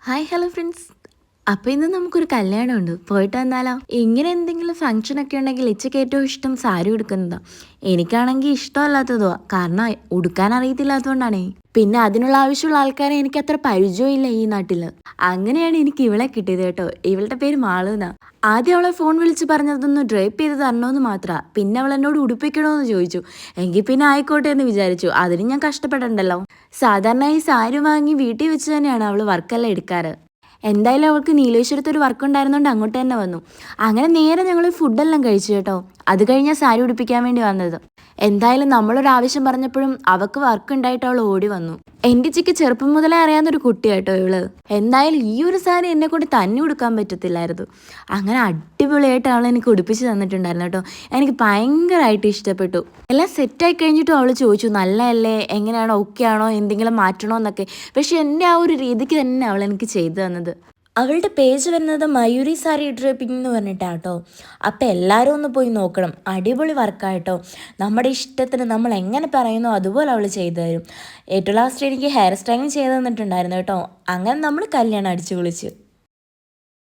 Hi hello friends. അപ്പോൾ ഇന്ന് നമുക്കൊരു കല്യാണമുണ്ട്, പോയിട്ട് വന്നാലോ? ഇങ്ങനെ എന്തെങ്കിലും ഫംഗ്ഷനൊക്കെ ഉണ്ടെങ്കിൽ ഇച്ചയ്ക്ക് ഏറ്റവും ഇഷ്ടം സാരി ഉടുക്കുന്നതാണ്. എനിക്കാണെങ്കിൽ ഇഷ്ടമല്ലാത്തതോ, കാരണം ഉടുക്കാൻ അറിയത്തില്ലാത്തതുകൊണ്ടാണേ. പിന്നെ അതിനുള്ള ആവശ്യമുള്ള ആൾക്കാരെ എനിക്ക് അത്ര പരിചയമില്ല ഈ നാട്ടിൽ. അങ്ങനെയാണ് എനിക്ക് ഇവളെ കിട്ടിയത് കേട്ടോ. ഇവളുടെ പേര് മാളൂന. ആദ്യം അവളെ ഫോൺ വിളിച്ച് പറഞ്ഞതൊന്ന് ഡ്രൈപ്പ് ചെയ്ത് തരണമെന്ന് മാത്രമാണ്. പിന്നെ അവൾ എന്നോട് ഉടുപ്പിക്കണമെന്ന് ചോദിച്ചു. എങ്കിൽ പിന്നെ ആയിക്കോട്ടെ എന്ന് വിചാരിച്ചു. അതിന് ഞാൻ കഷ്ടപ്പെടണ്ടല്ലോ. സാധാരണ ഈ സാരി വാങ്ങി വീട്ടിൽ വെച്ച് തന്നെയാണ് അവൾ വർക്കെല്ലാം എടുക്കാറ്. എന്തായാലും അവൾക്ക് നീലേശ്വരത്ത് ഒരു വർക്ക് ഉണ്ടായിരുന്നോണ്ട് അങ്ങോട്ട് തന്നെ വന്നു. അങ്ങനെ നേരെ ഞങ്ങൾ ഫുഡെല്ലാം കഴിച്ചു കേട്ടോ. അത് കഴിഞ്ഞാൽ സാരി ഉടുപ്പിക്കാൻ വേണ്ടി വന്നത്. എന്തായാലും നമ്മളൊരാവശ്യം പറഞ്ഞപ്പോഴും അവൾക്ക് വർക്ക് ഉണ്ടായിട്ട് അവൾ ഓടി വന്നു. എൻ്റെ ചിക്ക് ചെറുപ്പം മുതലേ അറിയാവുന്നൊരു കുട്ടിയാട്ടോ ഇവള്. എന്തായാലും ഈ ഒരു സാരി എന്നെ കൊണ്ട് തന്നെ ഉടുക്കാൻ പറ്റത്തില്ലായിരുന്നു. അങ്ങനെ അടിപൊളിയായിട്ട് അവൾ എനിക്ക് ഉടുപ്പിച്ച് തന്നിട്ടുണ്ടായിരുന്നു കേട്ടോ. എനിക്ക് ഭയങ്കരമായിട്ട് ഇഷ്ടപ്പെട്ടു. എല്ലാം സെറ്റായി കഴിഞ്ഞിട്ടും അവൾ ചോദിച്ചു നല്ലതല്ലേ, എങ്ങനെയാണോ, ഓക്കെ ആണോ, എന്തെങ്കിലും മാറ്റണോ എന്നൊക്കെ. പക്ഷെ എൻ്റെ ആ ഒരു രീതിക്ക് തന്നെ അവൾ എനിക്ക് ചെയ്തു തന്നത്. അവളുടെ പേജ് വരുന്നത് മയൂരി സാരി ഡ്രേപ്പിംഗ് എന്ന് പറഞ്ഞിട്ടാട്ടോ. അപ്പം എല്ലാവരും ഒന്ന് പോയി നോക്കണം. അടിപൊളി വർക്കായിട്ടോ. നമ്മുടെ ഇഷ്ടത്തിന് നമ്മൾ എങ്ങനെ പറയുന്നോ അതുപോലെ അവൾ ചെയ്തു തരും. ഏറ്റവും ലാസ്റ്റ് എനിക്ക് ഹെയർ സ്റ്റൈലിങ് ചെയ്ത് തന്നിട്ടുണ്ടായിരുന്നു കേട്ടോ. അങ്ങനെ നമ്മൾ കല്യാണം അടിച്ചു പൊളിച്ചു.